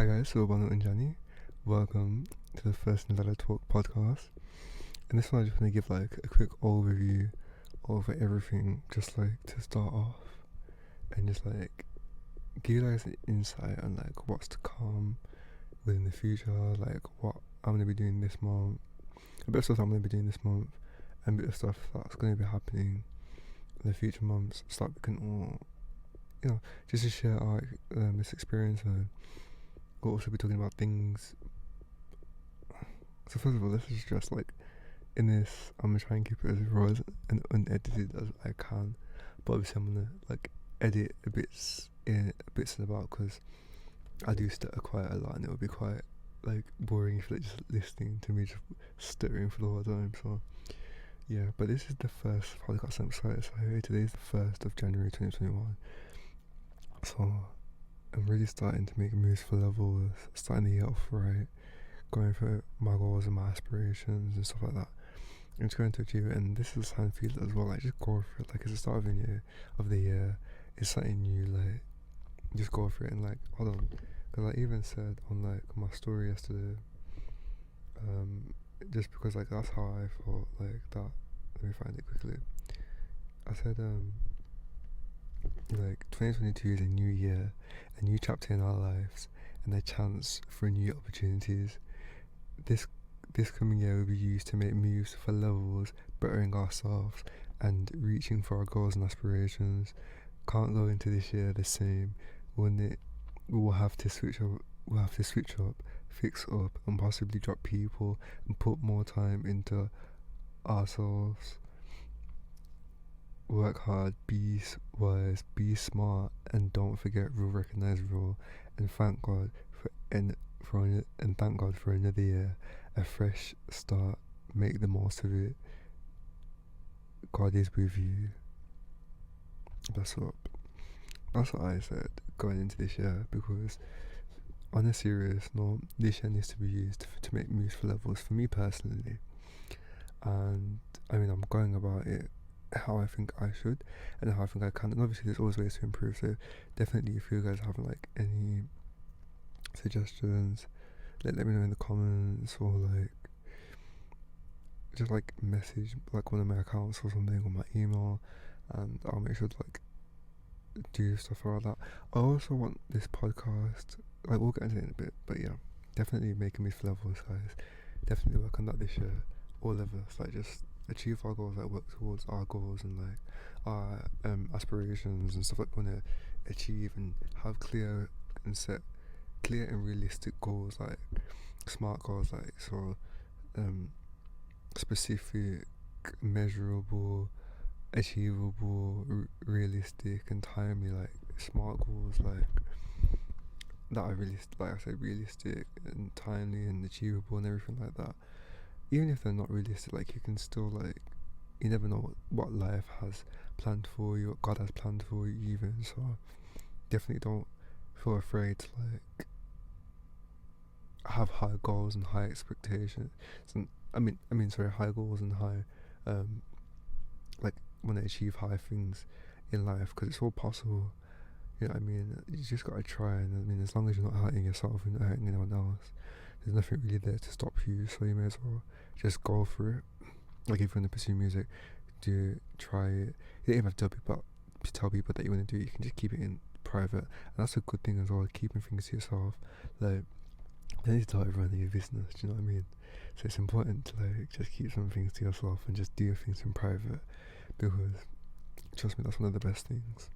Hi guys, so Banu and Jani. Welcome to the first Ndlara Talk podcast. And this one I just want to give like a quick overview of everything, just like to start off and just like give you guys an insight on like what's to come within the future, like what I'm gonna be doing this month, a bit of stuff I'm gonna be doing this month, and a bit of stuff that's gonna be happening in the future months, so that we can all, just to share our this experience. And we'll also be talking about things. So first of all, this is just like, in this, I'm gonna try and keep it as raw and unedited as I can, but obviously I'm gonna like edit bits and about, because I do stutter quite a lot, and it would be quite like boring if you're like, just listening to me just stuttering for the whole time. So yeah, but this is the first podcast episode. So today is the 1st of January 2021. So I'm really starting to make moves for levels, starting the year off right, going for my goals and my aspirations and stuff like that. I'm just going to achieve it, and this is how I feel as well. Like, just go for it. Like, it's the start of the year. It's something new. Like, just go for it. And like, hold on, because I even said on like my story yesterday, just because like that's how I felt like that. Let me find it quickly. I said like 2022 is a new year, a new chapter in our lives, and a chance for new opportunities. This coming year will be used to make moves for levels, bettering ourselves and reaching for our goals and aspirations. Can't go into this year the same. We will have to switch up, fix up, and possibly drop people and put more time into ourselves. Work hard, be wise, be smart, and don't forget rule, recognize rule, and thank God for another year, a fresh start. Make the most of it. God is with you. That's what I said going into this year, because on a serious note, this year needs to be used to make moves for levels for me personally. And I mean, I'm going about it how I think I should and how I think I can, and obviously there's always ways to improve. So definitely, if you guys have like any suggestions, let me know in the comments, or like just like message like one of my accounts or something, or my email, and I'll make sure to like do stuff around that. I also want this podcast, like we'll get into it in a bit, but yeah, definitely making me for levels, guys. Definitely work on that this year, all of us, like just achieve our goals, like work towards our goals and like our aspirations and stuff like we want to achieve, and have clear and realistic goals, like smart goals, like so specific, measurable, achievable, realistic and timely, like smart goals, like that are realistic and timely and achievable and everything like that. Even if they're not realistic, like you can still like, you never know what life has planned for you, what God has planned for you even. So definitely don't feel afraid to like have high goals and high expectations. And high goals and high like want to achieve high things in life, because it's all possible. You know what I mean? You just gotta try, and I mean, as long as you're not hurting yourself and not hurting anyone else, there's nothing really there to stop you. So you may as well just go for it. Like if you want to pursue music, try it. You don't even have to tell people that you want to do it. You can just keep it in private, and that's a good thing as well. Keeping things to yourself, like don't need to tell everyone in your business. Do you know what I mean? So it's important to like just keep some things to yourself and just do your things in private, because trust me, that's one of the best things.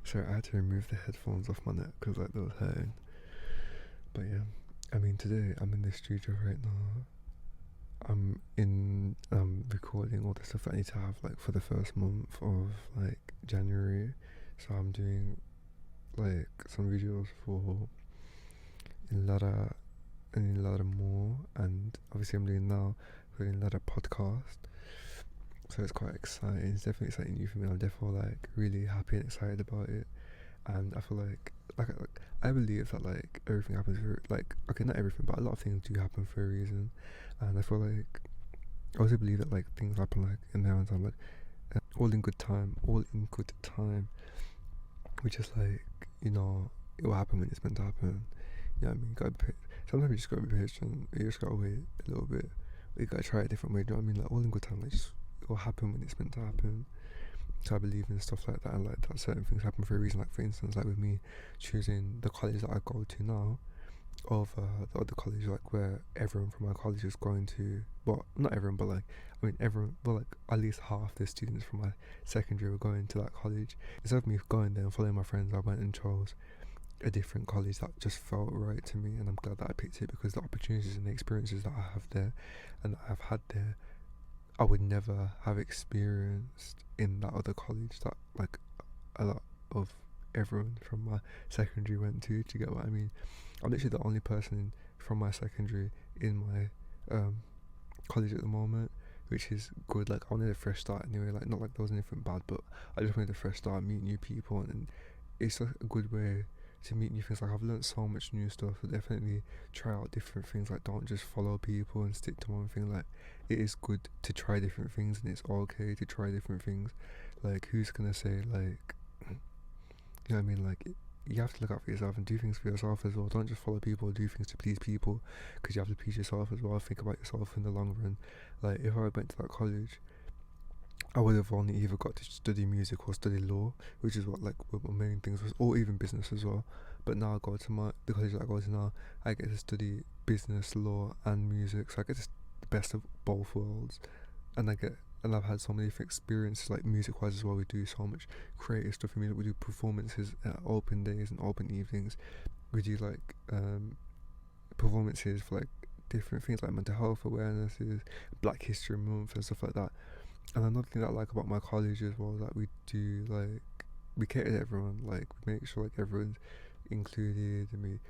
So I had to remove the headphones off my neck because like they was hurting. But yeah, I mean, today I'm in the studio right now. I'm in recording all the stuff that I need to have like for the first month of like January. So I'm doing like some videos for n.d.l.a.r.a and n.d.l.a.r.a more, and obviously I'm doing now for n.d.l.a.r.a podcast. So it's quite exciting. It's definitely something new for me. I'm definitely like really happy and excited about it, and I feel like I believe that like everything happens for like, okay, not everything, but a lot of things do happen for a reason, and I feel like I also believe that like things happen like in their own time, like all in good time, which is like, it will happen when it's meant to happen. You know what I mean? Sometimes you just gotta be patient. You just gotta wait a little bit. You gotta try a different way. Do you know what I mean? Like, all in good time. Like, just, it will happen when it's meant to happen. So I believe in stuff like that, and like that certain things happen for a reason. Like, for instance, like with me choosing the college that I go to now over the other college, like where everyone from my college is going to. Well, not everyone, but like, I mean everyone, but like at least half the students from my secondary were going to that college. Instead of me going there and following my friends, I went and chose a different college that just felt right to me, and I'm glad that I picked it, because the opportunities and the experiences that I have there and that I've had there, I would never have experienced in that other college that like a lot of everyone from my secondary went to. Do you get what I mean? I'm literally the only person from my secondary in my college at the moment, which is good. Like, I wanted a fresh start anyway. Like, not like there was anything bad, but I just wanted a fresh start, meet new people, and it's like a good way to meet new things. Like, I've learned so much new stuff, so definitely try out different things. Like, don't just follow people and stick to one thing. Like, it is good to try different things, and it's okay to try different things. Like, who's gonna say, like, you know what I mean? Like, you have to look out for yourself and do things for yourself as well. Don't just follow people or do things to please people, because you have to please yourself as well. Think about yourself in the long run. Like, if I went to that college, I would have only either got to study music or study law, which is what my main things was, or even business as well. But now I go to the college that I go to now, I get to study business, law, and music. So I get the best of both worlds, and I've had so many different experiences, like music wise as well. We do so much creative stuff in music. We do performances at open days and open evenings. We do like performances for like different things like mental health awarenesses, Black History Month and stuff like that. And another thing that I like about my college as well is that we do like, we cater to everyone. Like, we make sure like everyone's included, and we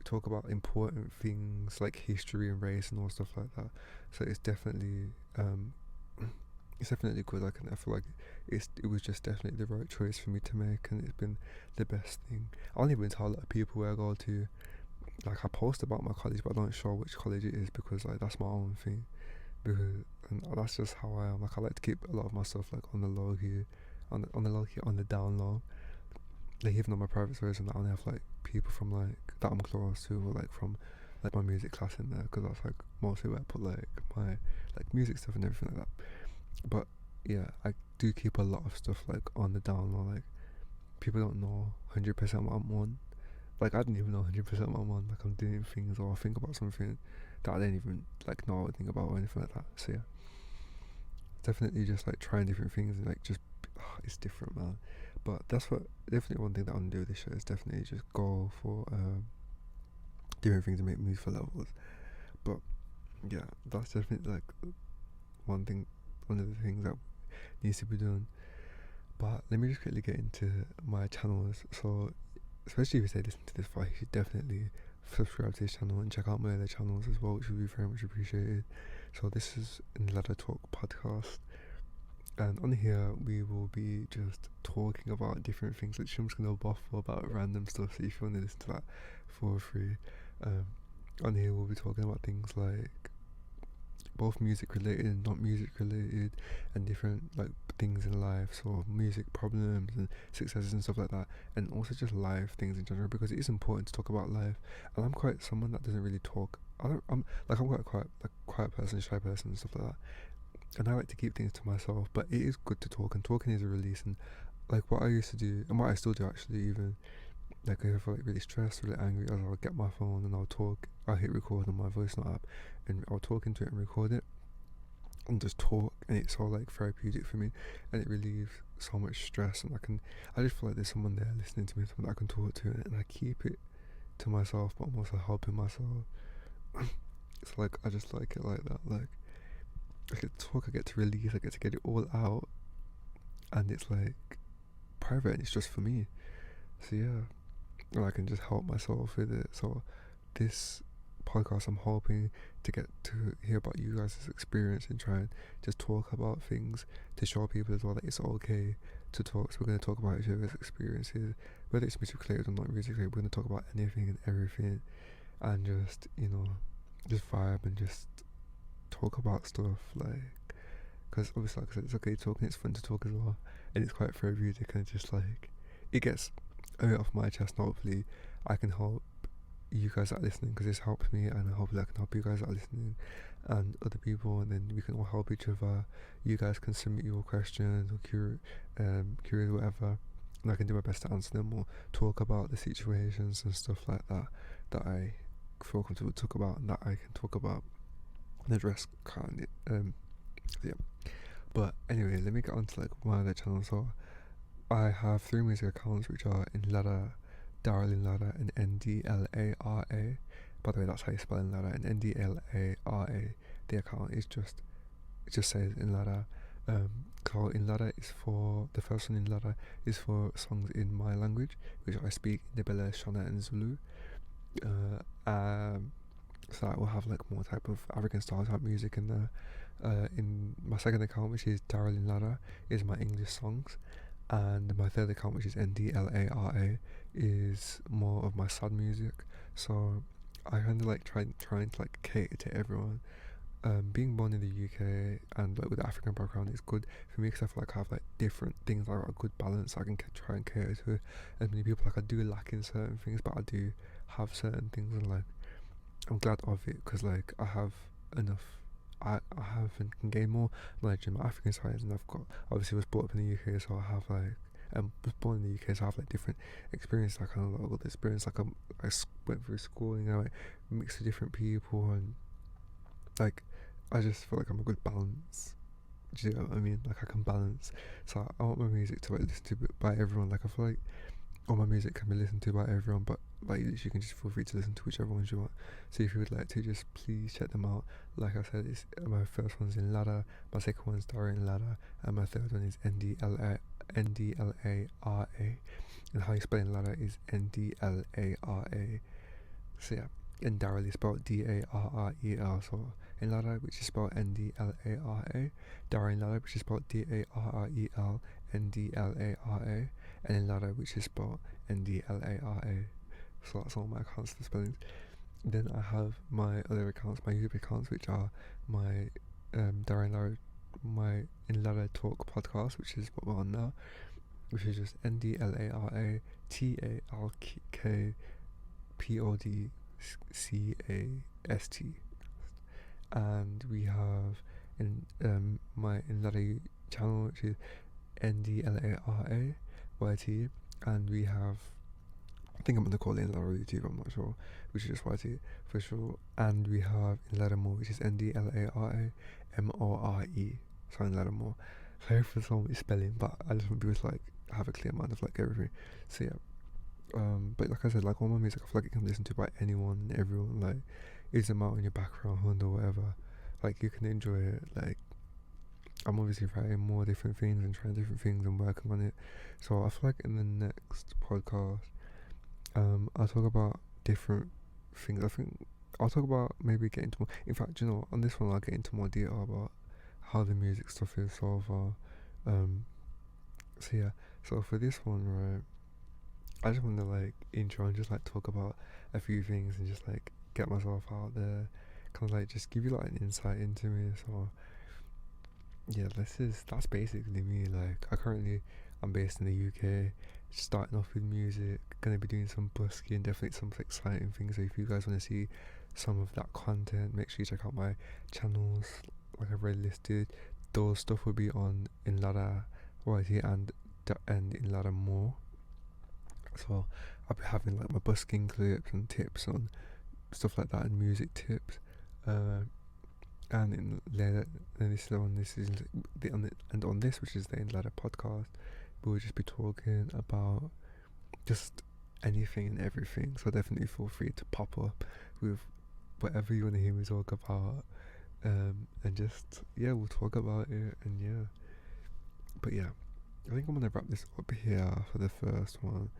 talk about important things like history and race and all stuff like that. So it's definitely good. Like, and I feel like it was just definitely the right choice for me to make, and it's been the best thing. I only even tell a lot of people where I go to. Like, I post about my college, but I don't show which college it is, because like that's my own thing. Because and that's just how I am. Like, I like to keep a lot of my stuff like on the low here, on the down low. Like, even on my private stories, and I only have like people from like that I'm close to, or like from like my music class in there, because that's like mostly where I put like my like music stuff and everything like that. But yeah, I do keep a lot of stuff like on the down low. Like, people don't know 100% what I'm on. Like, I didn't even know 100% what I'm on. Like, I'm doing things, or I think about something that I didn't even like know anything about or anything like that. So yeah, definitely just like trying different things, and like just it's different, man. But that's what definitely one thing that I want to do this year is definitely just go for different things to make music for levels. But yeah, that's definitely like one of the things that needs to be done. But let me just quickly get into my channels. So especially if you listen to this far, you should definitely subscribe to this channel and check out my other channels as well, which would be very much appreciated. So this is Ndlara Talk podcast, and on here we will be just talking about different things. Like, I'm just gonna waffle about random stuff, so if you want to listen to that for free, on here we'll be talking about things like both music related and not music related, and different like things in life, so music problems and successes and stuff like that, and also just life things in general, because it is important to talk about life. And I'm quite someone that doesn't really talk. I'm quite quiet person, shy person and stuff like that, and I like to keep things to myself. But it is good to talk, and talking is a release. And like what I used to do, and what I still do actually, even like if I feel like really stressed, really angry, I'll get my phone and I'll hit record on my voice note app, and I'll talk into it and record it and just talk, and it's all like therapeutic for me, and it relieves so much stress. And I just feel like there's someone there listening to me, someone that I can talk to, and I keep it to myself, but I'm also helping myself. It's like, I just like it like that. Like, I get to talk, I get to release, I get to get it all out, and it's like private, and it's just for me. So yeah, and I can just help myself with it. So this podcast, I'm hoping to get to hear about you guys' experience and try and just talk about things to show people as well that it's okay to talk. So we're going to talk about each other's experiences, whether it's music related or not music related. We're going to talk about anything and everything, and just, just vibe and just talk about stuff, like, because obviously, like I said, it's okay talking, it's fun to talk as well, and it's quite therapeutic, and just like, it gets it off my chest, and hopefully I can help you guys that are listening, because this helps me, and hopefully I can help you guys that are listening and other people, and then we can all help each other. You guys can submit your questions or queries, whatever, and I can do my best to answer them or talk about the situations and stuff like that that I feel comfortable to talk about and that I can talk about and address kind of, yeah. But anyway, let me get on to like my other channels. So I have 3 music accounts, which are Ndlara, n.d.l.a.r.a, and n.d.l.a.r.a. By the way, that's how you spell Ndlara. And n.d.l.a.r.a, the account is just, it just says Ndlara. So Ndlara is for, the first one, Ndlara, is for songs in my language, which I speak Ndebele, Shona and Zulu. So I will have like more type of African style type music in there. In my second account, which is n.d.l.a.r.a, is my English songs. And my third account, which is n.d.l.a.r.a, is more of my sad music. So I kind of like trying to like cater to everyone. Being born in the UK and like with the African background is good for me, because I feel like I have like different things. I got a good balance. I can try and cater to as many people. Like I do lack in certain things, but I do have certain things, and like I'm glad of it, because like I have enough. I have and can gain more knowledge in my African side, and I've got, obviously was brought up in the UK, so I have like, was born in the UK, so I have like different experiences. I kind of like got the experience, like I went through school, you know, like mixed with different people, and like I just feel like I'm a good balance. Do you know what I mean? Like I can balance. So I want my music to like listen to by everyone. Like I feel like all my music can be listened to by everyone, but like you can just feel free to listen to whichever ones you want. So if you would like to, just please check them out. Like I said, it's my first one's Ndlara, my second one's n.d.l.a.r.a, and my third one is n.d.l.a.r.a. And how you spell Ndlara is n.d.l.a.r.a. So yeah, Ndlara is spelled D-A-R-R-E-L. So Ndlara, which is spelled n.d.l.a.r.a, n.d.l.a.r.a, which is spelled D-A-R-R-E-L, n.d.l.a.r.a, and Ndlara, which is spelled n.d.l.a.r.a. So that's all my accounts for spellings. Then I have my other accounts, my YouTube accounts, which are my n.d.l.a.r.a, my Ndlara Talk podcast, which is what we're on now, which is just n.d.l.a.r.a talkpodcast. And we have my Ndlara channel, which is n.d.l.a.r.a YT, and we have, I think I'm going to call it Ndlara YouTube, I'm not sure, which is just YT for sure. And we have Ndlara More, which is n.d.l.a.r.a M-O-R-E, so Ndlara More. Sorry for so much spelling, but I just want people to like have a clear mind of like everything. So yeah, but like I said, like all my music, I feel like it can listen to by anyone and everyone. Like it doesn't matter in your background or whatever, like you can enjoy it. Like I'm obviously writing more different things and trying different things and working on it. So I feel like in the next podcast, I'll talk about different things. I think I'll talk about maybe get into more. In fact, you know, on this one I'll get into more detail about how the music stuff is so far. So yeah. So for this one, right, I just want to like intro and just like talk about a few things and just like get myself out there, kind of like just give you like an insight into me. So yeah, that's basically me. Like I'm based in the UK, starting off with music, gonna be doing some busking, definitely some exciting things. So if you guys want to see some of that content, make sure you check out my channels, like I've already listed. Those stuff will be on Ndlara YT and Ndlara More. So I'll be having like my busking clips and tips on stuff like that, and music tips. And in later, and this is on this, which is the Ndlara podcast, we'll just be talking about just anything and everything. So definitely feel free to pop up with whatever you want to hear me talk about, and just yeah, we'll talk about it. And yeah, but yeah, I think I'm gonna wrap this up here for the first one.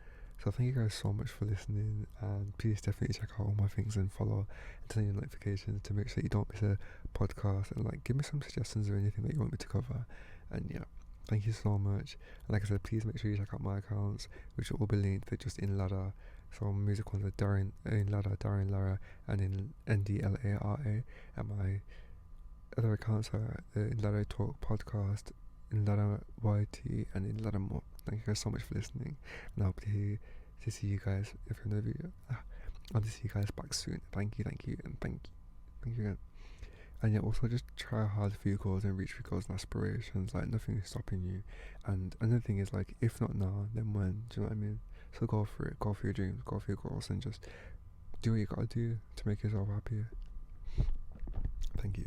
So thank you guys so much for listening, and please definitely check out all my things and follow and turn your notifications to make sure you don't miss a podcast, and like give me some suggestions or anything that you want me to cover. And yeah, thank you so much. And like I said, please make sure you check out my accounts, which will be linked. They're just Ndlara. So music ones are n.d.l.a.r.a, and in n.d.l.a.r.a, and my other accounts are the Ndlara Talk podcast, Ndlara YT, and Ndlara More. Thank you guys so much for listening, and I hope to to see you guys if you're in the video. I'll see you guys back soon. Thank you, and thank you again. And yeah, also just try hard for your goals and reach your goals and aspirations. Like, nothing is stopping you. And another thing is, like, if not now, then when? Do you know what I mean? So go for it. Go for your dreams. Go for your goals, and just do what you gotta do to make yourself happier. Thank you.